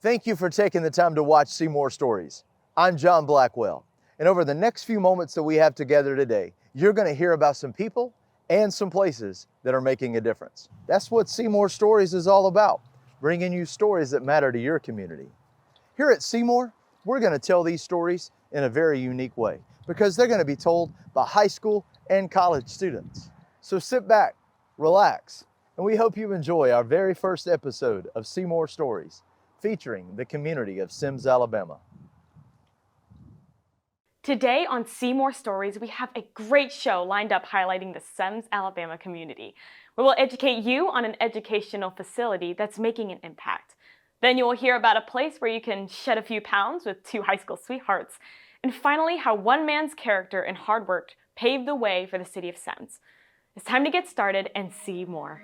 Thank you for taking the time to watch Seymour Stories. I'm John Blackwell, and over the next few moments that we have together today, you're going to hear about some people and some places that are making a difference. That's what Seymour Stories is all about, bringing you stories that matter to your community. Here at Seymour, we're going to tell these stories in a very unique way because they're going to be told by high school and college students. So sit back, relax, and we hope you enjoy our very first episode of Seymour Stories, featuring the community of Semmes, Alabama. Today on Seymour Stories, we have a great show lined up highlighting the Semmes, Alabama community. We will educate you on an educational facility that's making an impact. Then you will hear about a place where you can shed a few pounds with two high school sweethearts. And finally, how one man's character and hard work paved the way for the city of Semmes. It's time to get started and see more.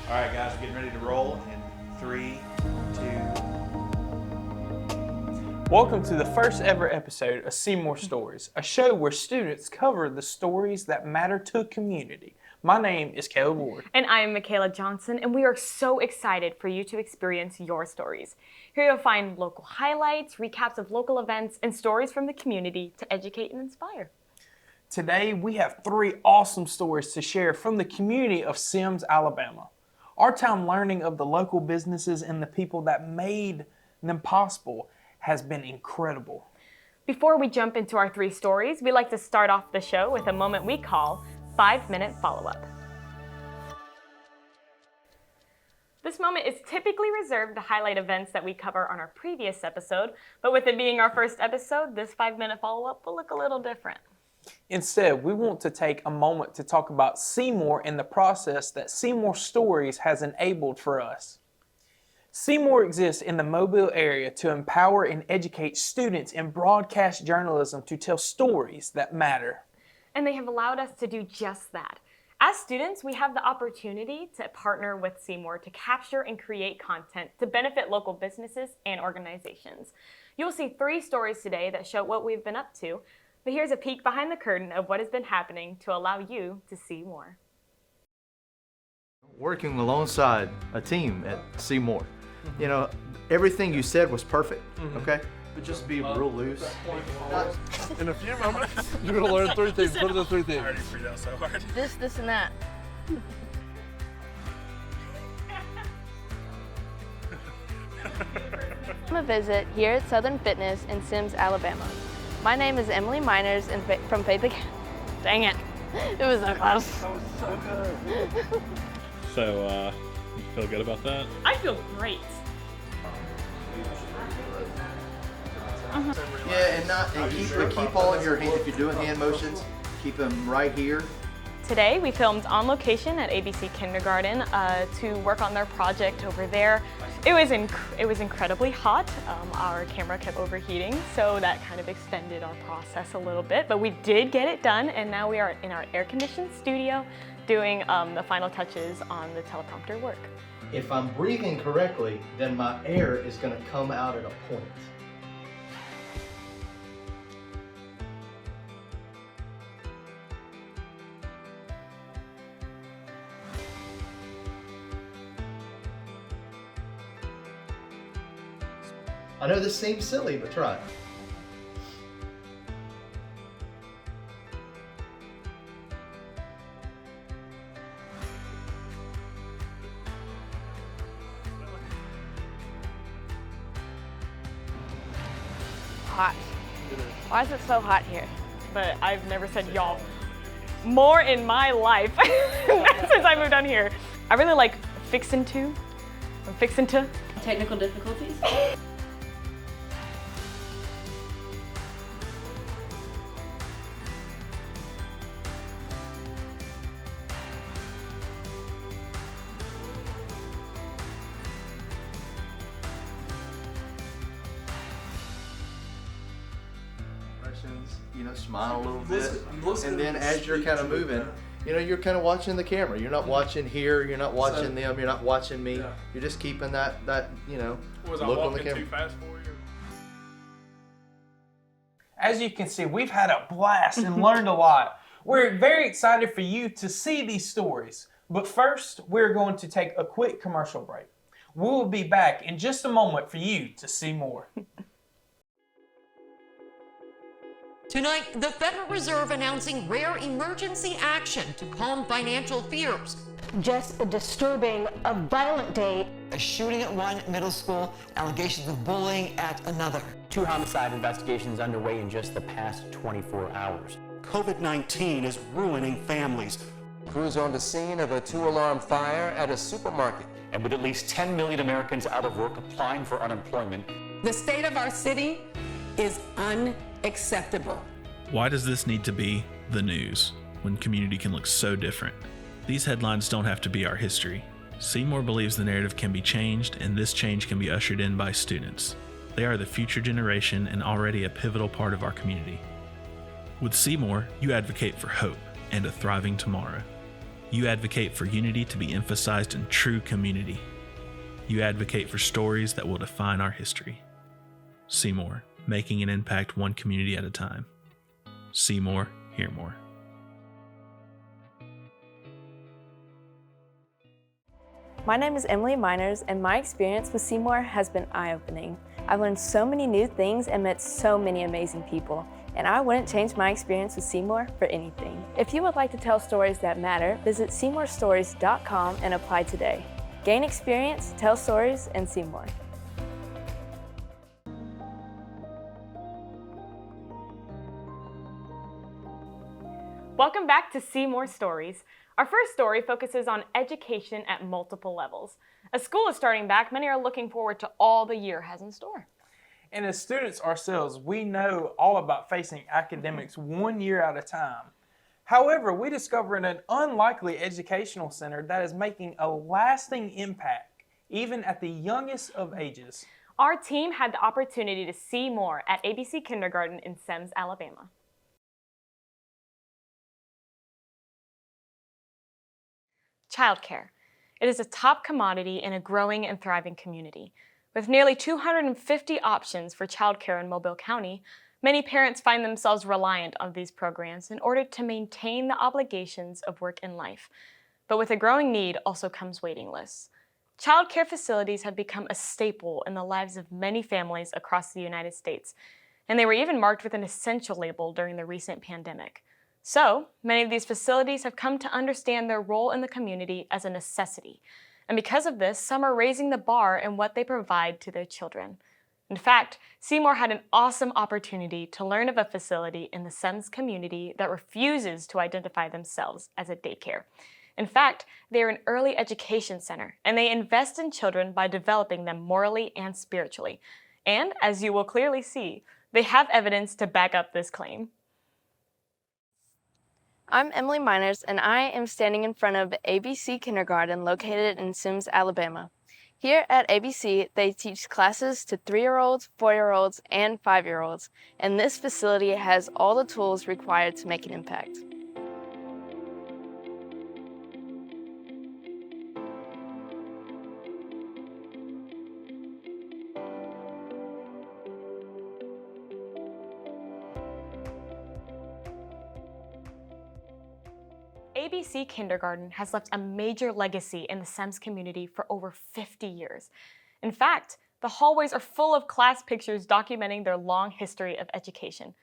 All right, guys, we're getting ready to roll in 3, 2. Welcome to the first ever episode of Seymour Stories, a show where students cover the stories that matter to a community. My name is Caleb Ward. And I am Michaela Johnson, and we are so excited for you to experience your stories. Here you'll find local highlights, recaps of local events, and stories from the community to educate and inspire. Today, we have 3 awesome stories to share from the community of Semmes, Alabama. Our time learning of the local businesses and the people that made them possible has been incredible. Before we jump into our 3 stories, we like to start off the show with a moment we call 5-minute follow-up. This moment is typically reserved to highlight events that we cover on our previous episode, but with it being our first episode, this 5-minute follow-up will look a little different. Instead, we want to take a moment to talk about Seymour and the process that Seymour Stories has enabled for us. Seymour exists in the Mobile area to empower and educate students in broadcast journalism to tell stories that matter. And they have allowed us to do just that. As students, we have the opportunity to partner with Seymour to capture and create content to benefit local businesses and organizations. You'll see 3 stories today that show what we've been up to, but here's a peek behind the curtain of what has been happening to allow you to see more. Working alongside a team at Seymour, you know, everything you said was perfect, okay? But just be real loose. In a few moments, you're gonna learn 3 things. What are the 3 things? I already freaked out so hard. This, and that. I'm a visit here at Southern Fitness in Semmes, Alabama. My name is Emily Miners from Faith Academy. Dang it, it was so close. That was so good. So, you feel good about that? I feel great. Yeah, and keep all of your hand, if you're doing hand motions, keep them right here. Today we filmed on location at ABC Kindergarten to work on their project over there. It was incredibly hot. Our camera kept overheating, so that kind of extended our process a little bit, but we did get it done, and now we are in our air-conditioned studio doing the final touches on the teleprompter work. If I'm breathing correctly, then my air is going to come out at a point. I know this seems silly, but try it. Hot. Why is it so hot here? But I've never said y'all. more in my life since I moved down here. I really like fixin' to. Technical difficulties? Smile a little bit, and then as you're kind of moving, you're kind of watching the camera. You're not watching here. You're not watching them. You're not watching me. Yeah. You're just keeping that Was I look on the walking camera. too fast for you? As you can see, we've had a blast and learned a lot. We're very excited for you to see these stories. But first, we're going to take a quick commercial break. We will be back in just a moment for you to see more. Tonight, the Federal Reserve announcing rare emergency action to calm financial fears. Just a disturbing, a violent day. A shooting at one middle school, allegations of bullying at another. 2 homicide investigations underway in just the past 24 hours. COVID-19 is ruining families. Crews on the scene of a 2-alarm fire at a supermarket. And with at least 10 million Americans out of work applying for unemployment. The state of our city is unacceptable. Why does this need to be the news when community can look so different? These headlines don't have to be our history. Seymour believes the narrative can be changed, and this change can be ushered in by students. They are the future generation and already a pivotal part of our community. With Seymour, you advocate for hope and a thriving tomorrow. You advocate for unity to be emphasized in true community. You advocate for stories that will define our history. Seymour, making an impact one community at a time. See more, hear more. My name is Emily Miners, and my experience with Seymour has been eye-opening. I've learned so many new things and met so many amazing people, and I wouldn't change my experience with Seymour for anything. If you would like to tell stories that matter, visit SeymourStories.com and apply today. Gain experience, tell stories, and see more. Welcome back to Seymour Stories. Our first story focuses on education at multiple levels. As school is starting back, many are looking forward to all the year has in store. And as students ourselves, we know all about facing academics 1 year at a time. However, we discovered an unlikely educational center that is making a lasting impact, even at the youngest of ages. Our team had the opportunity to see more at ABC Kindergarten in Semmes, Alabama. Childcare. It is a top commodity in a growing and thriving community. With nearly 250 options for childcare in Mobile County, many parents find themselves reliant on these programs in order to maintain the obligations of work and life. But with a growing need also comes waiting lists. Childcare facilities have become a staple in the lives of many families across the United States, and they were even marked with an essential label during the recent pandemic. So, many of these facilities have come to understand their role in the community as a necessity. And because of this, some are raising the bar in what they provide to their children. In fact, Seymour had an awesome opportunity to learn of a facility in the Semmes community that refuses to identify themselves as a daycare. In fact, they are an early education center, and they invest in children by developing them morally and spiritually. And, as you will clearly see, they have evidence to back up this claim. I'm Emily Miners, and I am standing in front of ABC Kindergarten located in Semmes, Alabama. Here at ABC, they teach classes to 3-year-olds, 4-year-olds, and 5-year-olds, and this facility has all the tools required to make an impact. ABC Kindergarten has left a major legacy in the Semmes community for over 50 years. In fact, the hallways are full of class pictures documenting their long history of education.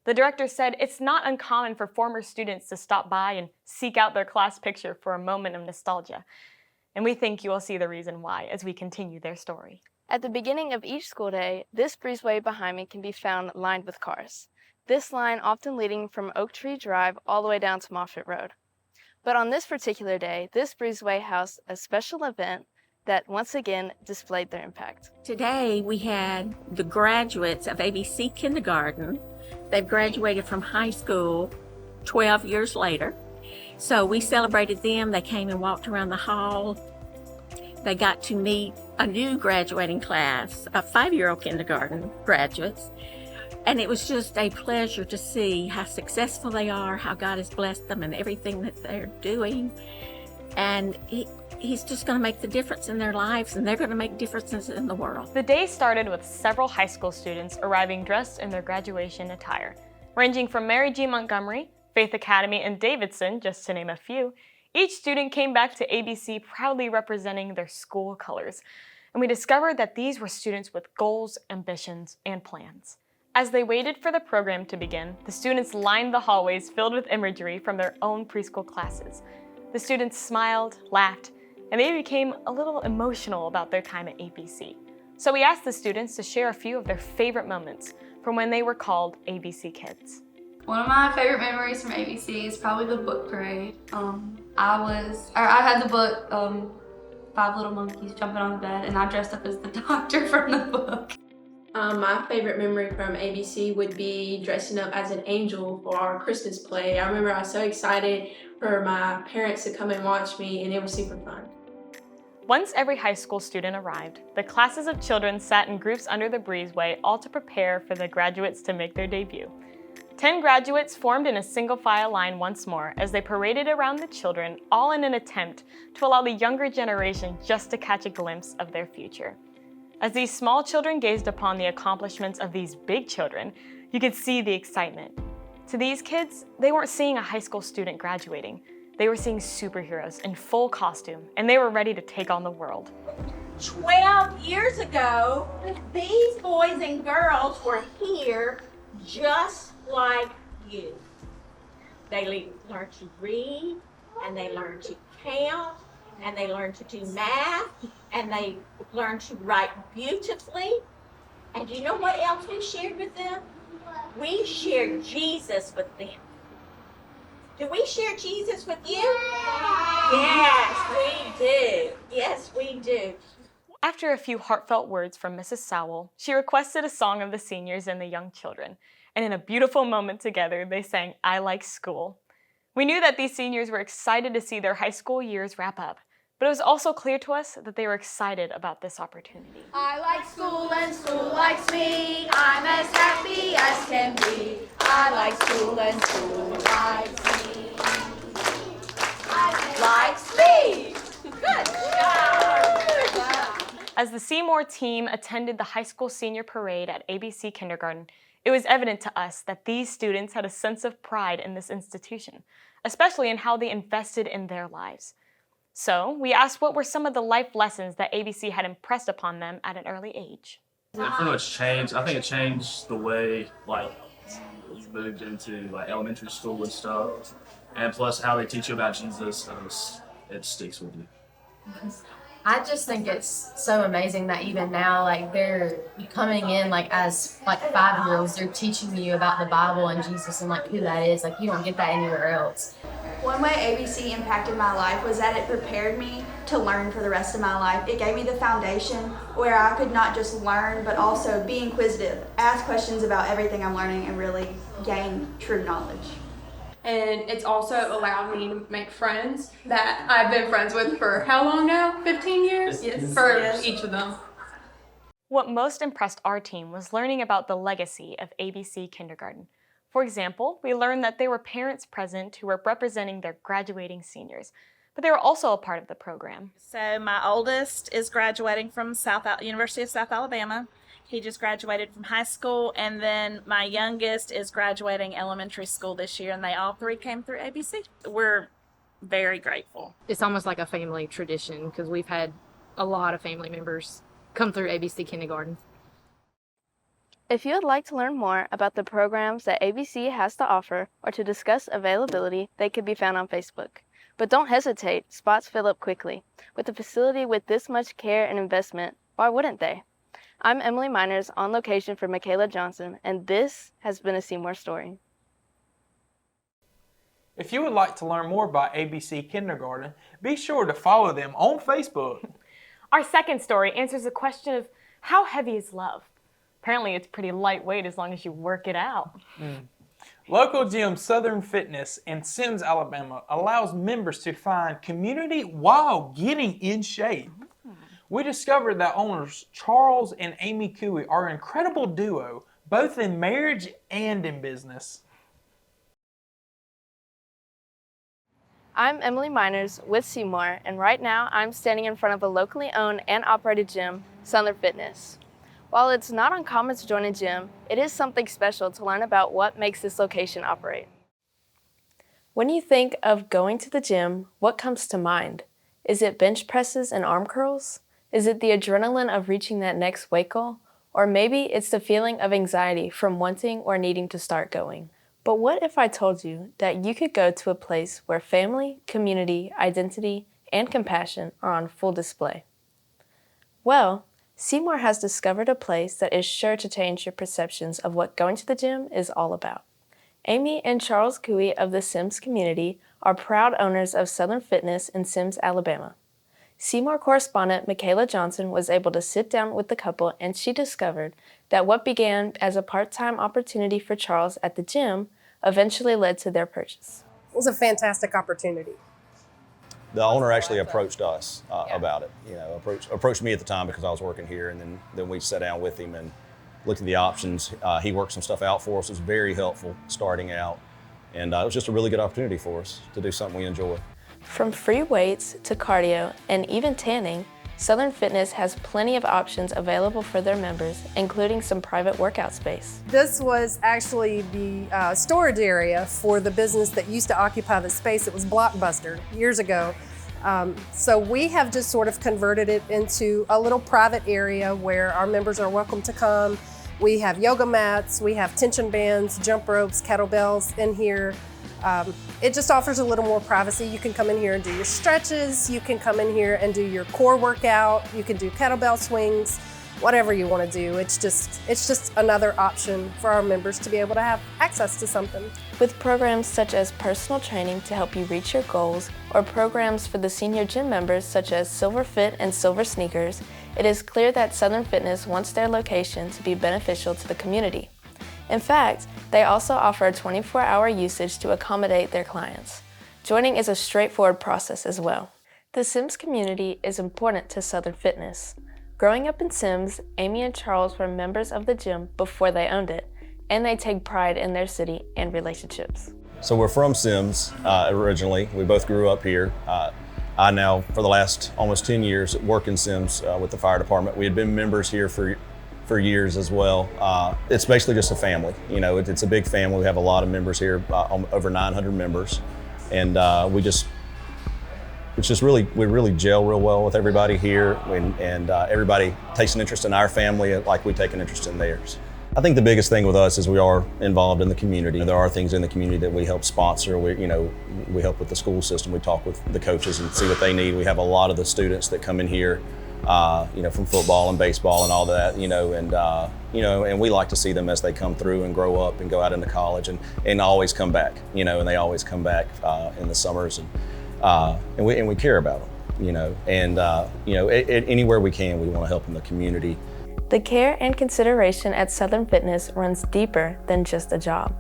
The director said it's not uncommon for former students to stop by and seek out their class picture for a moment of nostalgia. And we think you will see the reason why as we continue their story. At the beginning of each school day, this breezeway behind me can be found lined with cars. this line often leading from Oak Tree Drive all the way down to Moffett Road. But on this particular day, this breezeway housed a special event that once again displayed their impact. Today we had the graduates of ABC Kindergarten. They've graduated from high school 12 years later. So we celebrated them. They came and walked around the hall. They got to meet a new graduating class of 5-year-old kindergarten graduates. And it was just a pleasure to see how successful they are, how God has blessed them and everything that they're doing. And He's just going to make the difference in their lives, and they're going to make differences in the world. The day started with several high school students arriving dressed in their graduation attire. Ranging from Mary G. Montgomery, Faith Academy, and Davidson, just to name a few, each student came back to ABC proudly representing their school colors. And we discovered that these were students with goals, ambitions, and plans. As they waited for the program to begin, the students lined the hallways filled with imagery from their own preschool classes. The students smiled, laughed, and they became a little emotional about their time at ABC. So we asked the students to share a few of their favorite moments from when they were called ABC Kids. One of my favorite memories from ABC is probably the book parade. I had the book, 5 Little Monkeys Jumping on the Bed, and I dressed up as the doctor from the book. My favorite memory from ABC would be dressing up as an angel for our Christmas play. I remember I was so excited for my parents to come and watch me, and it was super fun. Once every high school student arrived, the classes of children sat in groups under the breezeway, all to prepare for the graduates to make their debut. 10 graduates formed in a single file line once more as they paraded around the children, all in an attempt to allow the younger generation just to catch a glimpse of their future. As these small children gazed upon the accomplishments of these big children, you could see the excitement. To these kids, they weren't seeing a high school student graduating. They were seeing superheroes in full costume, and they were ready to take on the world. 12 years ago, these boys and girls were here just like you. They learned to read, and they learned to count, and they learned to do math, and they learned to write beautifully. And you know what else we shared with them? We shared Jesus with them. Do we share Jesus with you? Yes, we do. Yes, we do. After a few heartfelt words from Mrs. Sowell, she requested a song of the seniors and the young children. And in a beautiful moment together, they sang "I Like School." We knew that these seniors were excited to see their high school years wrap up, but it was also clear to us that they were excited about this opportunity. I like school and school likes me. I'm as happy as can be. I like school and school likes me. Likes me. Good job. As the Seymour team attended the high school senior parade at ABC Kindergarten, it was evident to us that these students had a sense of pride in this institution, especially in how they invested in their lives. So we asked what were some of the life lessons that ABC had impressed upon them at an early age. It pretty much changed. I think it changed the way you moved into elementary school and stuff, and plus how they teach you about Jesus. It sticks with you. I just think it's so amazing that even now, they're coming in as 5-year-olds, they're teaching you about the Bible and Jesus and who that is. You don't get that anywhere else. One way ABC impacted my life was that it prepared me to learn for the rest of my life. It gave me the foundation where I could not just learn, but also be inquisitive, ask questions about everything I'm learning, and really gain true knowledge. And it's also allowed me to make friends that I've been friends with for how long now? 15 years? Yes. For each of them. What most impressed our team was learning about the legacy of ABC Kindergarten. For example, we learned that there were parents present who were representing their graduating seniors, but they were also a part of the program. So my oldest is graduating from University of South Alabama. He just graduated from high school, and then my youngest is graduating elementary school this year, and they all three came through ABC. We're very grateful. It's almost like a family tradition because we've had a lot of family members come through ABC Kindergarten. If you would like to learn more about the programs that ABC has to offer or to discuss availability, they could be found on Facebook. But don't hesitate, spots fill up quickly. With a facility with this much care and investment, why wouldn't they? I'm Emily Miners on location for Michaela Johnson, and this has been a Seymour story. If you would like to learn more about ABC Kindergarten, be sure to follow them on Facebook. Our second story answers the question of how heavy is love? Apparently it's pretty lightweight as long as you work it out. Local gym Southern Fitness in Semmes, Alabama allows members to find community while getting in shape. We discovered that owners Charles and Amy Cooey are an incredible duo, both in marriage and in business. I'm Emily Miners with Seymour, and right now I'm standing in front of a locally owned and operated gym, Southern Fitness. While it's not uncommon to join a gym, it is something special to learn about what makes this location operate. When you think of going to the gym, what comes to mind? Is it bench presses and arm curls? Is it the adrenaline of reaching that next weight goal? Or maybe it's the feeling of anxiety from wanting or needing to start going. But what if I told you that you could go to a place where family, community, identity, and compassion are on full display? Well, Seymour has discovered a place that is sure to change your perceptions of what going to the gym is all about. Amy and Charles Cooey of the Semmes community are proud owners of Southern Fitness in Semmes, Alabama. Seymour correspondent Michaela Johnson was able to sit down with the couple, and she discovered that what began as a part-time opportunity for Charles at the gym eventually led to their purchase. It was a fantastic opportunity. The owner actually approached us about it. Approached me at the time because I was working here, and then we sat down with him and looked at the options. He worked some stuff out for us. It was very helpful starting out, and it was just a really good opportunity for us to do something we enjoy. From free weights to cardio and even tanning, Southern Fitness has plenty of options available for their members, including some private workout space. This was actually the storage area for the business that used to occupy the space. It was Blockbuster years ago. So we have just sort of converted it into a little private area where our members are welcome to come. We have yoga mats, we have tension bands, jump ropes, kettlebells in here. It just offers a little more privacy. You can come in here and do your stretches. You can come in here and do your core workout. You can do kettlebell swings, whatever you want to do. It's just another option for our members to be able to have access to something. With programs such as personal training to help you reach your goals, or programs for the senior gym members such as Silver Fit and Silver Sneakers, it is clear that Southern Fitness wants their location to be beneficial to the community. In fact, they also offer a 24-hour usage to accommodate their clients. Joining is a straightforward process as well. The Semmes community is important to Southern Fitness. Growing up in Semmes, Amy and Charles were members of the gym before they owned it, and they take pride in their city and relationships. So we're from Semmes originally. We both grew up here. I now, for the last almost 10 years, work in Semmes with the fire department. We had been members here for years as well. It's basically just a family. It's a big family. We have a lot of members here, over 900 members, and we really gel real well with everybody here, and everybody takes an interest in our family like we take an interest in theirs. I think the biggest thing with us is we are involved in the community. There are things in the community that we help sponsor. We help with the school system. We talk with the coaches and see what they need. We have a lot of the students that come in here from football and baseball and all that, and we like to see them as they come through and grow up and go out into college and always come back, and they always come back in the summers, and we care about them, anywhere we can, we want to help in the community. The care and consideration at Southern Fitness runs deeper than just a job.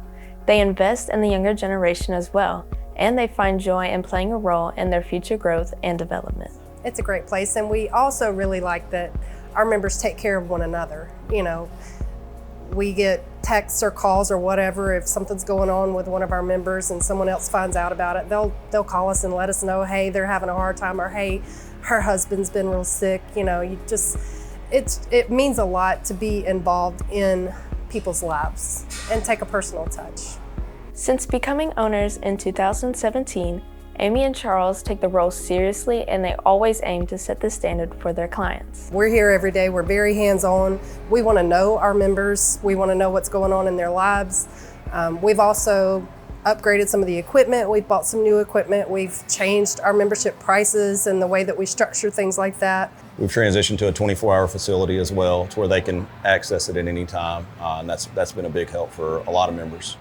They invest in the younger generation as well, and they find joy in playing a role in their future growth and development. It's a great place, and we also really like that our members take care of one another. We get texts or calls or whatever if something's going on with one of our members and someone else finds out about it. They'll call us and let us know, hey, they're having a hard time, or hey, her husband's been real sick. It means a lot to be involved in people's lives and take a personal touch. Since becoming owners in 2017, Amy and Charles take the role seriously, and they always aim to set the standard for their clients. We're here every day. We're very hands-on. We want to know our members. We want to know what's going on in their lives. We've also upgraded some of the equipment. We've bought some new equipment. We've changed our membership prices and the way that we structure things like that. We've transitioned to a 24-hour facility as well, to where they can access it at any time, and that's been a big help for a lot of members.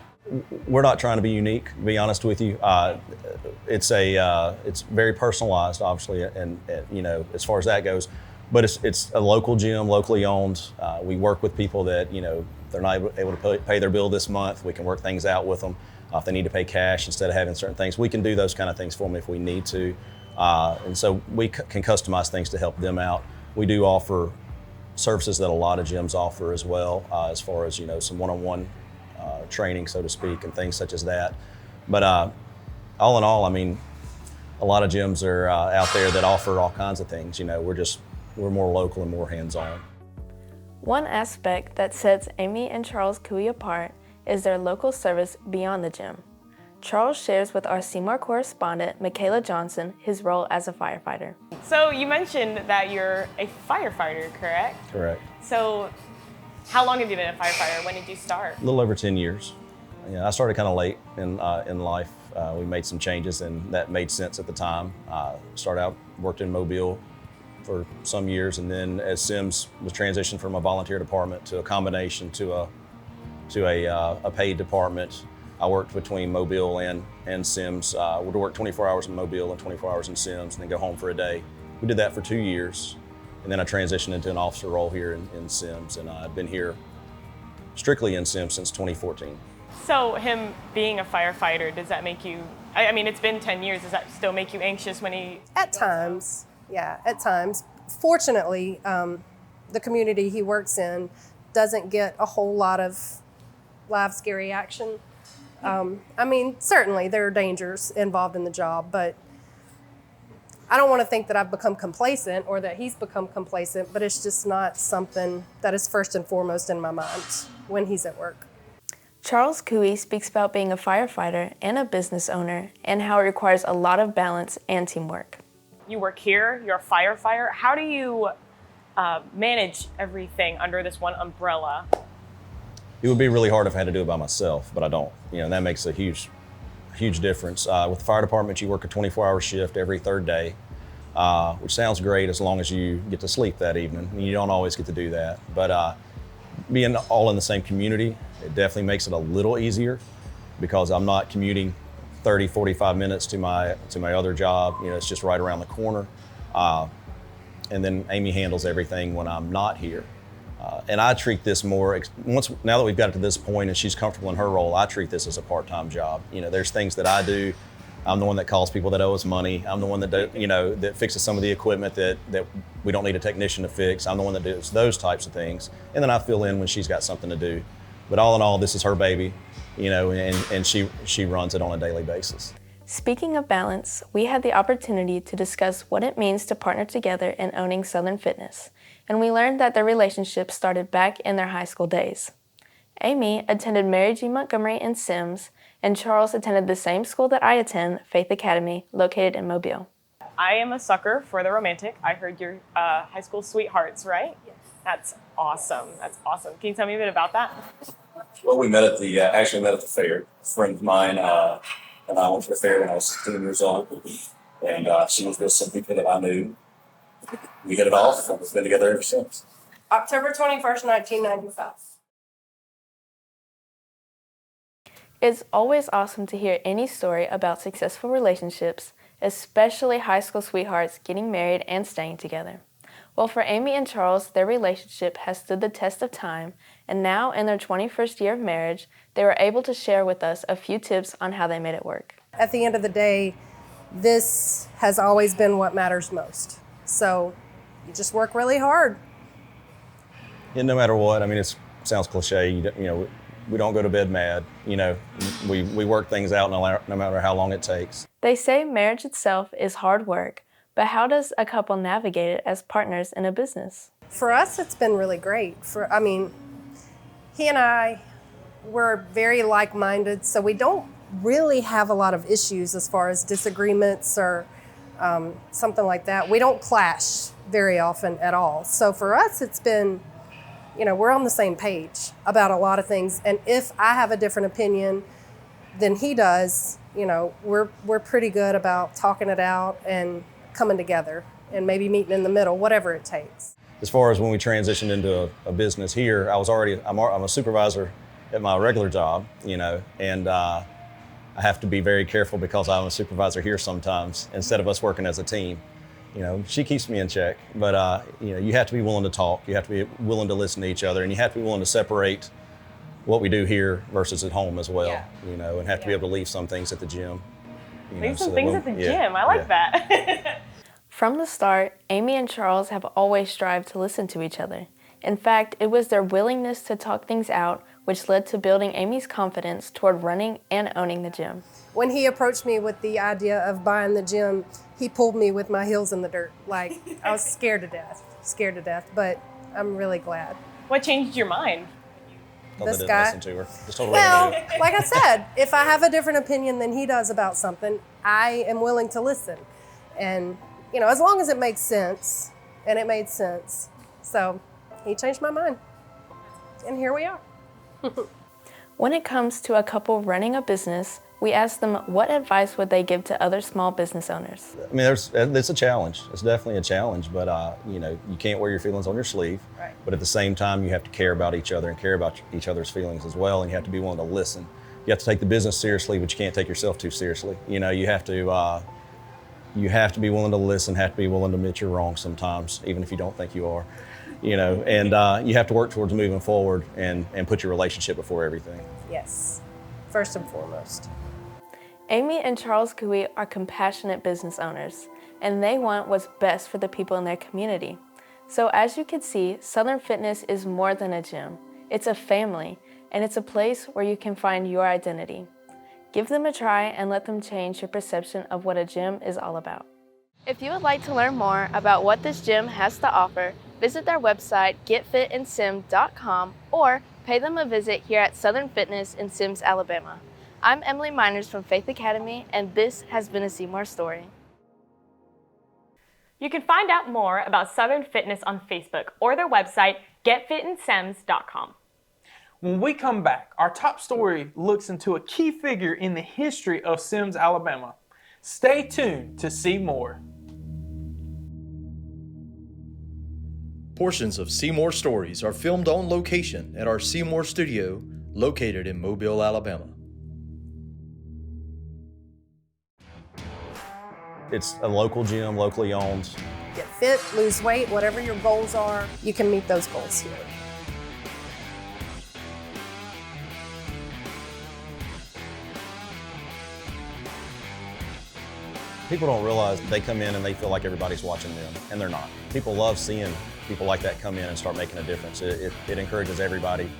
We're not trying to be unique, to be honest with you. It's very personalized, obviously, and as far as that goes. But it's a local gym, locally owned. We work with people that they're not able to pay their bill this month. We can work things out with them. If they need to pay cash instead of having certain things, we can do those kind of things for them if we need to. And so we can customize things to help them out. We do offer services that a lot of gyms offer as well, as far as some one-on-one training, so to speak, and things such as that. But all in all, I mean, a lot of gyms are out there that offer all kinds of things. We're more local and more hands-on. One aspect that sets Amy and Charles Cooey apart is their local service beyond the gym. Charles shares with our Seymour correspondent, Michaela Johnson, his role as a firefighter. So you mentioned that you're a firefighter, correct? Correct. So how long have you been a firefighter? When did you start? A little over 10 years. Yeah, I started kind of late in life. We made some changes, and that made sense at the time. Worked in Mobile for some years, and then as Semmes was transitioned from a volunteer department to a combination to a paid department, I worked between Mobile and Semmes. Would work 24 hours in Mobile and 24 hours in Semmes, and then go home for a day. We did that for 2 years, and then I transitioned into an officer role here in Semmes, and I've been here strictly in Semmes since 2014. So him being a firefighter, does that make you, I mean, it's been 10 years, does that still make you anxious when he? At times, yeah, at times. Fortunately, the community he works in doesn't get a whole lot of live, scary action. I mean, certainly there are dangers involved in the job, but I don't want to think that I've become complacent or that he's become complacent, but it's just not something that is first and foremost in my mind when he's at work. Charles Cooey speaks about being a firefighter and a business owner and how it requires a lot of balance and teamwork. You work here, you're a firefighter. How do you manage everything under this one umbrella? It would be really hard if I had to do it by myself, but I don't. That makes a huge difference. With the fire department, you work a 24-hour shift every third day, which sounds great as long as you get to sleep that evening. You don't always get to do that, but being all in the same community, it definitely makes it a little easier because I'm not commuting 30, 45 minutes to my other job. It's just right around the corner. And then Amy handles everything when I'm not here. And I treat this more, now that we've got it to this point and she's comfortable in her role, I treat this as a part-time job. There's things that I do. I'm the one that calls people that owe us money. I'm the one that that fixes some of the equipment that we don't need a technician to fix. I'm the one that does those types of things. And then I fill in when she's got something to do. But all in all, this is her baby, and she runs it on a daily basis. Speaking of balance, we had the opportunity to discuss what it means to partner together in owning Southern Fitness, and we learned that their relationship started back in their high school days. Amy attended Mary G. Montgomery in Semmes, and Charles attended the same school that I attend, Faith Academy, located in Mobile. I am a sucker for the romantic. I heard you're high school sweethearts, right? Yes. That's awesome. That's awesome. Can you tell me a bit about that? Well, we met at the fair. A friend of mine and I went to the fair when I was 16 years old, and she was with some people that I knew. We hit it off, and we've been together ever since. October 21st, 1995. It's always awesome to hear any story about successful relationships, especially high school sweethearts getting married and staying together. Well, for Amy and Charles, their relationship has stood the test of time, and now in their 21st year of marriage, they were able to share with us a few tips on how they made it work. At the end of the day, this has always been what matters most. So you just work really hard. And no matter what, I mean, it sounds cliche, we don't go to bed mad. We work things out no matter how long it takes. They say marriage itself is hard work, but how does a couple navigate it as partners in a business? For us, it's been really great. He and I, we're very like-minded, so we don't really have a lot of issues as far as disagreements or something like that. We don't clash very often at all. So for us, it's been, we're on the same page about a lot of things. And if I have a different opinion, than he does, you know, we're pretty good about talking it out and coming together and maybe meeting in the middle, whatever it takes. As far as when we transitioned into a business here, I'm a supervisor at my regular job, you know, and I have to be very careful because I'm a supervisor here sometimes instead of us working as a team. You know, she keeps me in check, but you know, you have to be willing to talk, you have to be willing to listen to each other, and you have to be willing to separate what we do here versus at home as well, you know, and have to be able to leave some things at the gym. Leave some things at the gym. I like that. From the start, Amy and Charles have always strived to listen to each other. In fact, it was their willingness to talk things out which led to building Amy's confidence toward running and owning the gym. When he approached me with the idea of buying the gym, he pulled me with my heels in the dirt. Like, I was scared to death, but I'm really glad. What changed your mind? This guy. Listen to her. Just told her Well, what to do. like I said, if I have a different opinion than he does about something, I am willing to listen. And, you know, as long as it makes sense, and it made sense. So he changed my mind. And here we are. When it comes to a couple running a business, we asked them what advice would they give to other small business owners. I mean, it's a challenge. It's definitely a challenge, but you know, you can't wear your feelings on your sleeve. Right. But at the same time, you have to care about each other and care about each other's feelings as well, and you have to be willing to listen. You have to take the business seriously, but you can't take yourself too seriously. You know, you have to be willing to listen, have to be willing to admit you're wrong sometimes, even if you don't think you are. You know, and you have to work towards moving forward and put your relationship before everything. Yes, first and foremost. Amy and Charles Cooey are compassionate business owners, and they want what's best for the people in their community. So as you can see, Southern Fitness is more than a gym. It's a family, and it's a place where you can find your identity. Give them a try and let them change your perception of what a gym is all about. If you would like to learn more about what this gym has to offer, visit their website, getfitinsim.com, or pay them a visit here at Southern Fitness in Semmes, Alabama. I'm Emily Miners from Faith Academy, and this has been a Seymour Story. You can find out more about Southern Fitness on Facebook or their website, getfitinsemmes.com. When we come back, our top story looks into a key figure in the history of Semmes, Alabama. Stay tuned to see more. Portions of Seymour Stories are filmed on location at our Seymour studio located in Mobile, Alabama. It's a local gym, locally owned. Get fit, lose weight, whatever your goals are, you can meet those goals here. People don't realize they come in and they feel like everybody's watching them, and they're not. People love seeing people like that come in and start making a difference. It encourages everybody.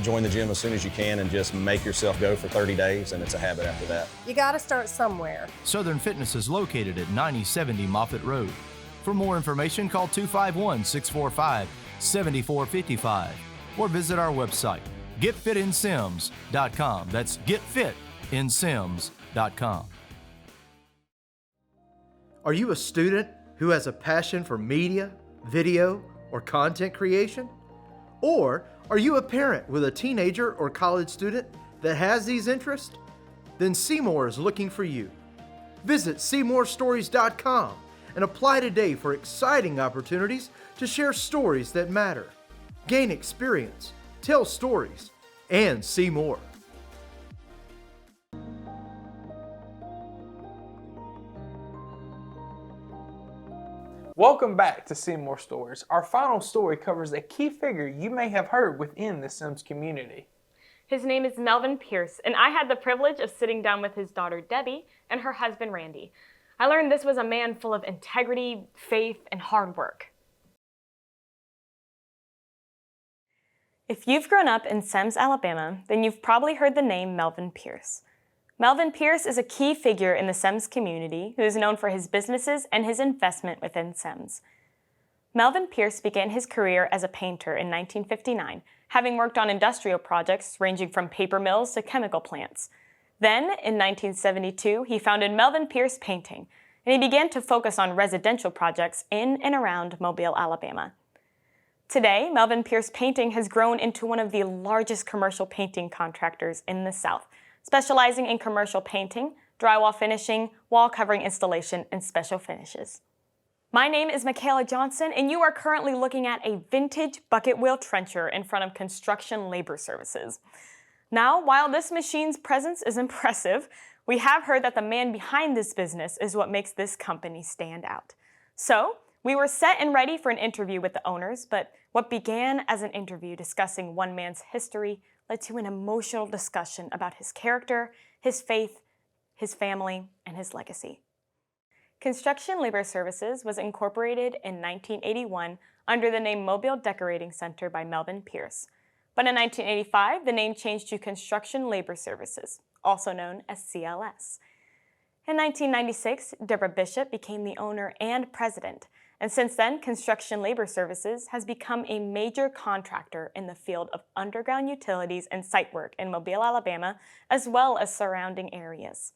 Join the gym as soon as you can and just make yourself go for 30 days, and it's a habit after that. You got to start somewhere. Southern Fitness is located at 9070 Moffett Road. For more information, call 251-645-7455 or visit our website, getfitinsemmes.com. That's getfitinsemmes.com. Are you a student who has a passion for media, video, or content creation? Or are you a parent with a teenager or college student that has these interests? Then Seymour is looking for you. Visit SeymourStories.com and apply today for exciting opportunities to share stories that matter, gain experience, tell stories, and see more. Welcome back to Seymour Stories. Our final story covers a key figure you may have heard within the Semmes community. His name is Melvin Pierce, and I had the privilege of sitting down with his daughter Debbie and her husband Randy. I learned this was a man full of integrity, faith, and hard work. If you've grown up in Semmes, Alabama, then you've probably heard the name Melvin Pierce. Melvin Pierce is a key figure in the Semmes community who is known for his businesses and his investment within Semmes. Melvin Pierce began his career as a painter in 1959, having worked on industrial projects ranging from paper mills to chemical plants. Then, in 1972, he founded Melvin Pierce Painting, and he began to focus on residential projects in and around Mobile, Alabama. Today, Melvin Pierce Painting has grown into one of the largest commercial painting contractors in the South, specializing in commercial painting, drywall finishing, wall covering installation, and special finishes. My name is Michaela Johnson, and you are currently looking at a vintage bucket wheel trencher in front of Construction Labor Services. Now, while this machine's presence is impressive, we have heard that the man behind this business is what makes this company stand out. So, we were set and ready for an interview with the owners, but what began as an interview discussing one man's history led to an emotional discussion about his character, his faith, his family, and his legacy. Construction Labor Services was incorporated in 1981 under the name Mobile Decorating Center by Melvin Pierce. But in 1985, the name changed to Construction Labor Services, also known as CLS. In 1996, Deborah Bishop became the owner and president, and since then, Construction Labor Services has become a major contractor in the field of underground utilities and site work in Mobile, Alabama, as well as surrounding areas.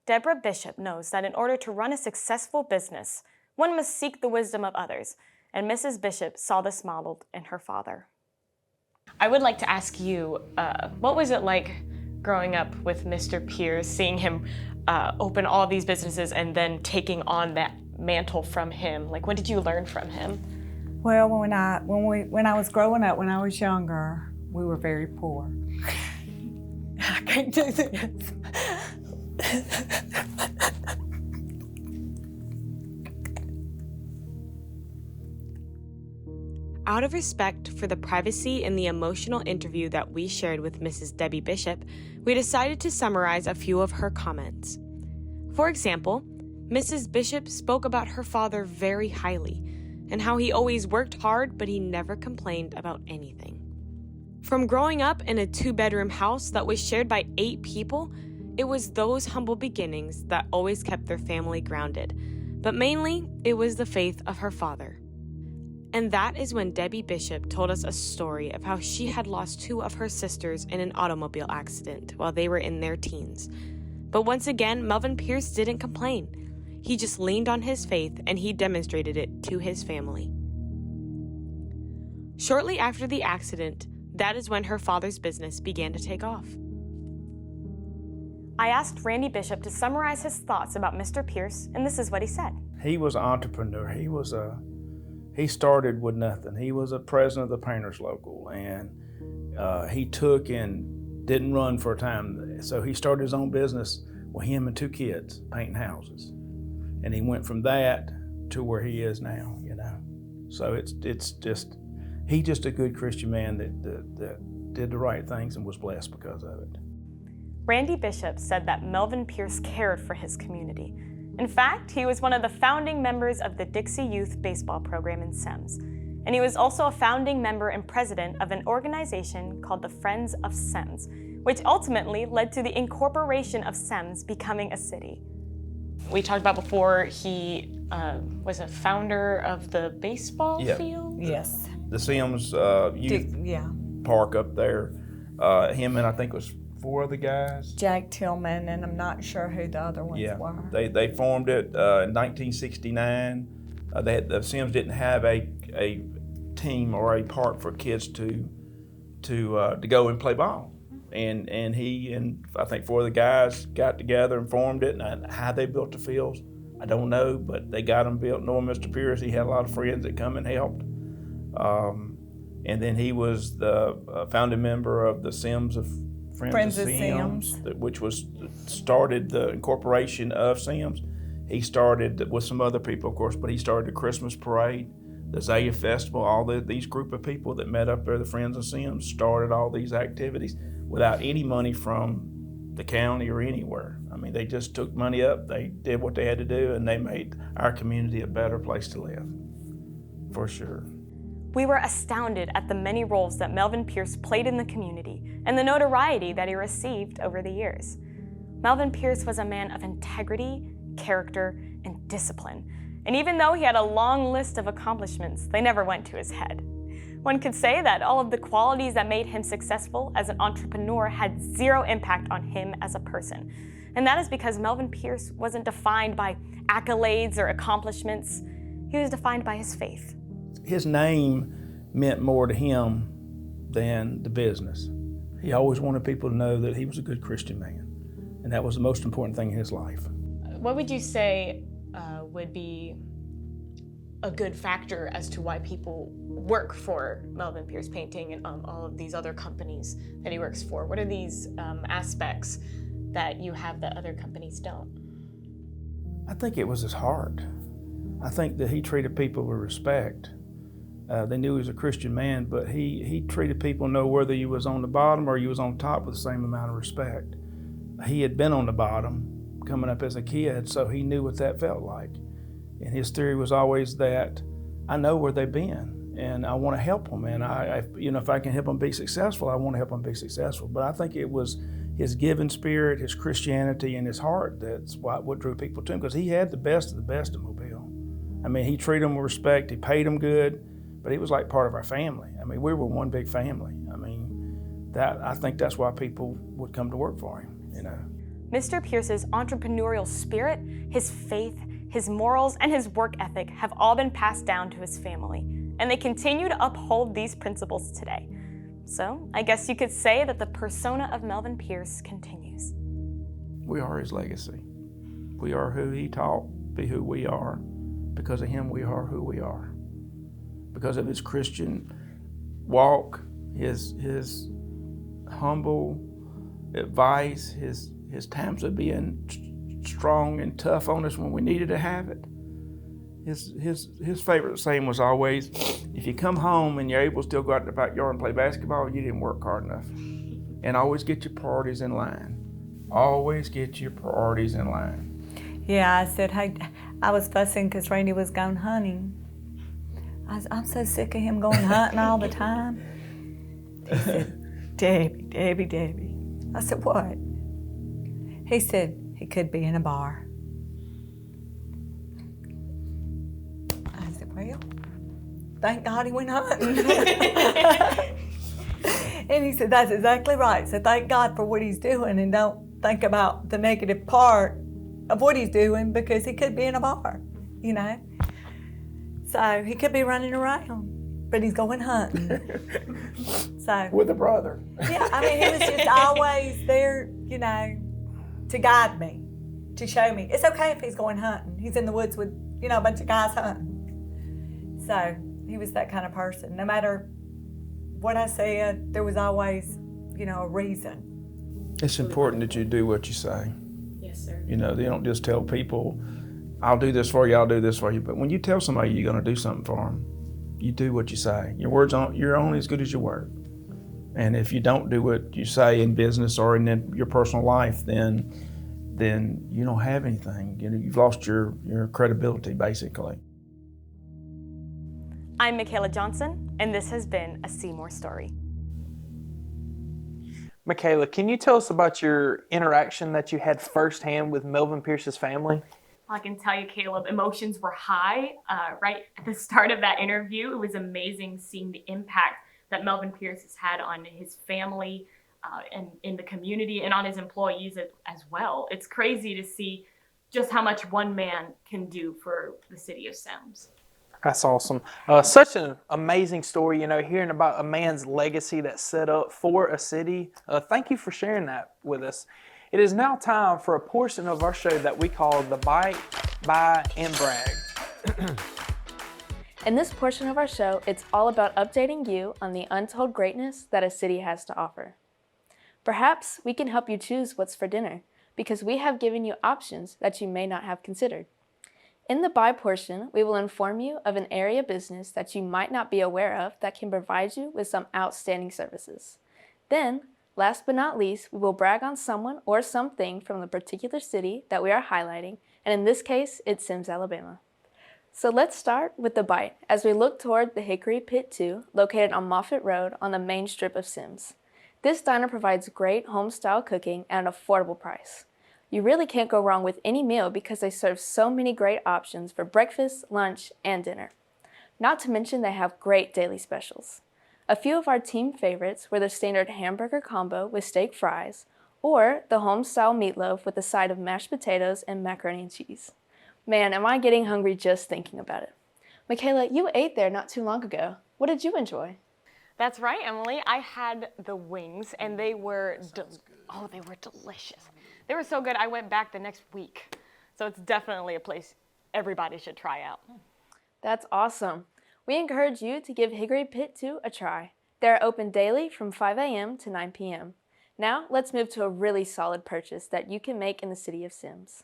Deborah Bishop knows that in order to run a successful business, one must seek the wisdom of others, and Mrs. Bishop saw this modeled in her father. I would like to ask you, what was it like growing up with Mr. Pierce, seeing him open all these businesses and then taking on that mantle from him? Like, what did you learn from him? Well, when I was growing up, when I was younger, we were very poor. I can't do this. Out of respect for the privacy and the emotional interview that we shared with Mrs. Debbie Bishop, we decided to summarize a few of her comments. For example, Mrs. Bishop spoke about her father very highly and how he always worked hard, but he never complained about anything. From growing up in a 2-bedroom house that was shared by 8 people, it was those humble beginnings that always kept their family grounded. But mainly, it was the faith of her father. And that is when Debbie Bishop told us a story of how she had lost 2 of her sisters in an automobile accident while they were in their teens. But once again, Melvin Pierce didn't complain. He just leaned on his faith and he demonstrated it to his family. Shortly after the accident, that is when her father's business began to take off. I asked Randy Bishop to summarize his thoughts about Mr. Pierce, and this is what he said. He was an entrepreneur. He started with nothing. He was a president of the Painters Local, and he took and didn't run for a time. So he started his own business with him and 2 kids painting houses, and he went from that to where he is now. So it's just he's just a good Christian man that did the right things and was blessed because of it. Randy Bishop said that Melvin Pierce cared for his community. In fact, he was one of the founding members of the Dixie Youth Baseball program in Semmes. And he was also a founding member and president of an organization called the Friends of Semmes, which ultimately led to the incorporation of Semmes becoming a city. We talked about before, he was a founder of the baseball field? Yes. The Semmes Youth Park up there. Him and I think it was 4 other guys. Jack Tillman, and I'm not sure who the other ones were. They formed it in 1969. The Semmes didn't have a team or a park for kids to go and play ball, and he and I think 4 of the guys got together and formed it. And how they built the fields, I don't know, but they got them built. Knowing Mr. Pierce, he had a lot of friends that come and helped. And then he was the founding member of the Semmes of Friends of Semmes, which started the incorporation of Semmes. He started with some other people, of course, but he started the Christmas parade, the Zaya Festival. All these group of people that met up there, the Friends of Semmes, started all these activities without any money from the county or anywhere. I mean, they just took money up, they did what they had to do, and they made our community a better place to live, for sure. We were astounded at the many roles that Melvin Pierce played in the community and the notoriety that he received over the years. Melvin Pierce was a man of integrity, character, and discipline. And even though he had a long list of accomplishments, they never went to his head. One could say that all of the qualities that made him successful as an entrepreneur had zero impact on him as a person. And that is because Melvin Pierce wasn't defined by accolades or accomplishments. He was defined by his faith. His name meant more to him than the business. He always wanted people to know that he was a good Christian man, and that was the most important thing in his life. What would you say would be a good factor as to why people work for Melvin Pierce Painting and all of these other companies that he works for? What are these aspects that you have that other companies don't? I think it was his heart. I think that he treated people with respect. They knew he was a Christian man, but he treated people, know whether you was on the bottom or you was on top, with the same amount of respect. He had been on the bottom coming up as a kid, so he knew what that felt like. And his theory was always that I know where they've been, and I want to help them. And if I can help them be successful, I want to help them be successful. But I think it was his giving spirit, his Christianity, and his heart that's what drew people to him, because he had the best of the best in Mobile. I mean, he treated them with respect, he paid them good, but he was like part of our family. I mean, we were one big family. I mean, I think that's why people would come to work for him, you know. Mr. Pierce's entrepreneurial spirit, his faith, his morals, and his work ethic have all been passed down to his family, and they continue to uphold these principles today. So I guess you could say that the persona of Melvin Pierce continues. We are his legacy. We are who he taught, be who we are. Because of him, we are who we are. Because of his Christian walk, his humble advice, his times of being strong and tough on us when we needed to have it. His favorite saying was always, if you come home and you're able to still go out in the backyard and play basketball, you didn't work hard enough. And always get your priorities in line. Always get your priorities in line. Yeah, I said, hey, I was fussing because Randy was going hunting. I'm so sick of him going hunting all the time. He said, Debbie. I said, what? He said, he could be in a bar. I said, well, thank God he went hunting. And he said, that's exactly right. So thank God for what he's doing, and don't think about the negative part of what he's doing, because he could be in a bar, you know. So he could be running around, but he's going hunting. So with a brother. Yeah, I mean, he was just always there, you know, to guide me, to show me it's okay if he's going hunting. He's in the woods with, you know, a bunch of guys hunting. So he was that kind of person. No matter what I said, there was always, you know, a reason. It's important that you do what you say. Yes, sir. You know, they don't just tell people, I'll do this for you, I'll do this for you. But when you tell somebody you're going to do something for them, you do what you say. You're only as good as your word. And if you don't do what you say in business or in your personal life, then you don't have anything. You know, you've lost your credibility, basically. I'm Michaela Johnson, and this has been a Seymour Story. Michaela, can you tell us about your interaction that you had firsthand with Melvin Pierce's family? I can tell you, Caleb, emotions were high right at the start of that interview. It was amazing seeing the impact that Melvin Pierce has had on his family and in the community and on his employees as well. It's crazy to see just how much one man can do for the city of Semmes. That's awesome. Such an amazing story, you know, hearing about a man's legacy that's set up for a city. Thank you for sharing that with us. It is now time for a portion of our show that we call the Bite, Buy, and Brag. In this portion of our show, it's all about updating you on the untold greatness that a city has to offer. Perhaps we can help you choose what's for dinner, because we have given you options that you may not have considered. In the Buy portion, we will inform you of an area business that you might not be aware of that can provide you with some outstanding services. Then, last but not least, we will brag on someone or something from the particular city that we are highlighting, and in this case, it's Semmes, Alabama. So let's start with the Bite as we look toward the Hickory Pit 2, located on Moffett Road on the main strip of Semmes. This diner provides great home-style cooking at an affordable price. You really can't go wrong with any meal because they serve so many great options for breakfast, lunch, and dinner. Not to mention they have great daily specials. A few of our team favorites were the standard hamburger combo with steak fries, or the home-style meatloaf with a side of mashed potatoes and macaroni and cheese. Man, am I getting hungry just thinking about it. Michaela, you ate there not too long ago. What did you enjoy? That's right, Emily. I had the wings, and they were they were delicious. They were so good, I went back the next week. So it's definitely a place everybody should try out. That's awesome. We encourage you to give Hickory Pit 2 a try. They're open daily from 5 a.m. to 9 p.m. Now, let's move to a really solid purchase that you can make in the city of Semmes.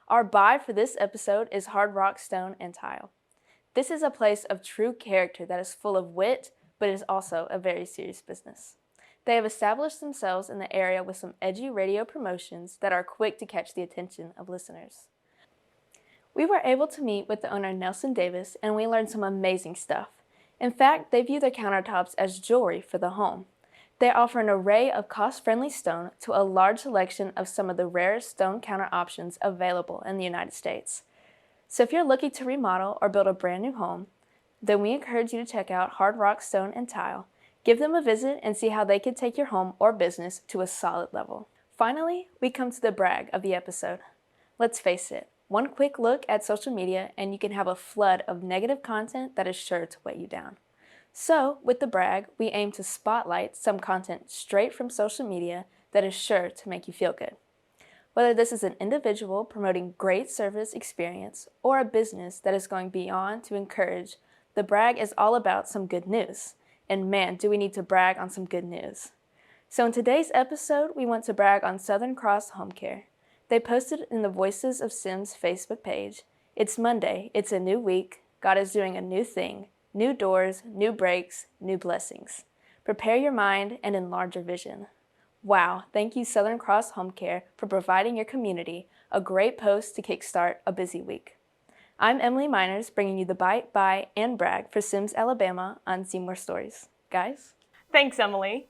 Our buy for this episode is Hard Rock Stone and Tile. This is a place of true character that is full of wit, but is also a very serious business. They have established themselves in the area with some edgy radio promotions that are quick to catch the attention of listeners. We were able to meet with the owner Nelson Davis, and we learned some amazing stuff. In fact, they view their countertops as jewelry for the home. They offer an array of cost-friendly stone to a large selection of some of the rarest stone counter options available in the United States. So if you're looking to remodel or build a brand new home, then we encourage you to check out Hard Rock Stone and Tile. Give them a visit and see how they can take your home or business to a solid level. Finally, we come to the brag of the episode. Let's face it, one quick look at social media and you can have a flood of negative content that is sure to weigh you down. So, with the brag, we aim to spotlight some content straight from social media that is sure to make you feel good. Whether this is an individual promoting great service experience or a business that is going beyond to encourage, the brag is all about some good news. And man, do we need to brag on some good news. So in today's episode, we want to brag on Southern Cross Home Care. They posted in the Voices of Semmes Facebook page, "It's Monday, it's a new week, God is doing a new thing. New doors, new breaks, new blessings. Prepare your mind and enlarge your vision." Wow, thank you Southern Cross Home Care for providing your community a great post to kickstart a busy week. I'm Emily Miners, bringing you the bite, buy, and brag for Semmes, Alabama on Seymour Stories. Guys? Thanks, Emily.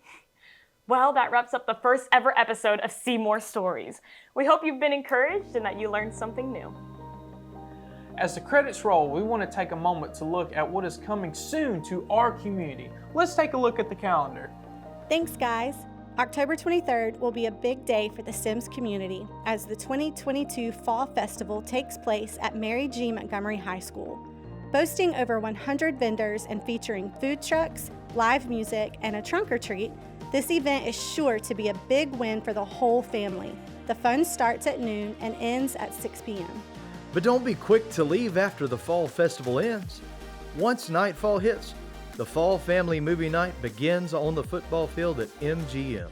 Well, that wraps up the first ever episode of Seymour Stories. We hope you've been encouraged and that you learned something new. As the credits roll, we want to take a moment to look at what is coming soon to our community. Let's take a look at the calendar. Thanks, guys. October 23rd will be a big day for the Semmes community as the 2022 Fall Festival takes place at Mary G. Montgomery High School. Boasting over 100 vendors and featuring food trucks, live music, and a trunk or treat, this event is sure to be a big win for the whole family. The fun starts at noon and ends at 6 p.m. But don't be quick to leave after the Fall Festival ends. Once nightfall hits, the Fall Family Movie Night begins on the football field at MGM.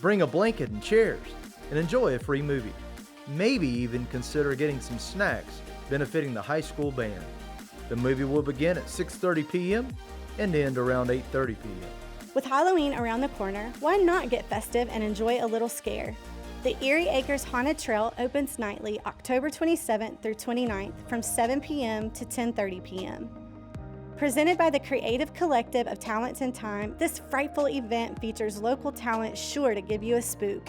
Bring a blanket and chairs and enjoy a free movie. Maybe even consider getting some snacks benefiting the high school band. The movie will begin at 6:30 p.m. and end around 8:30 p.m. With Halloween around the corner, why not get festive and enjoy a little scare? The Erie Acres Haunted Trail opens nightly October 27th through 29th from 7 p.m. to 10:30 p.m. Presented by the Creative Collective of Talents and Time, this frightful event features local talent sure to give you a spook.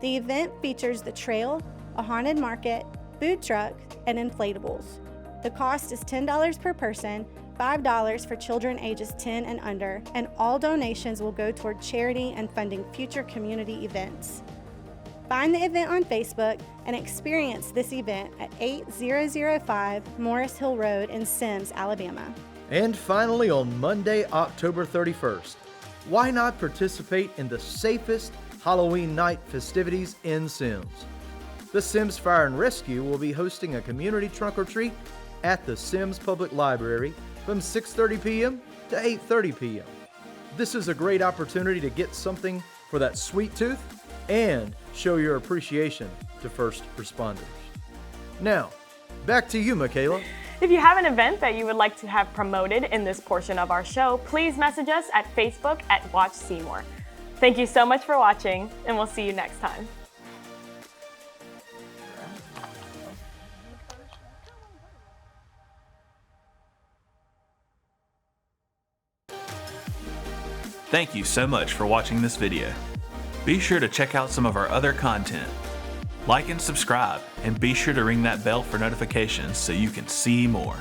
The event features the trail, a haunted market, food truck, and inflatables. The cost is $10 per person, $5 for children ages 10 and under, and all donations will go toward charity and funding future community events. Find the event on Facebook and experience this event at 8005 Morris Hill Road in Semmes, Alabama. And finally, on Monday, October 31st, why not participate in the safest Halloween night festivities in Semmes? The Semmes Fire and Rescue will be hosting a community trunk or treat at the Semmes Public Library from 6:30 p.m. to 8:30 p.m. This is a great opportunity to get something for that sweet tooth and show your appreciation to first responders. Now, back to you, Michaela. If you have an event that you would like to have promoted in this portion of our show, please message us at Facebook at Watch Seymour. Thank you so much for watching, and we'll see you next time. Thank you so much for watching this video. Be sure to check out some of our other content. Like and subscribe, and be sure to ring that bell for notifications so you can see more.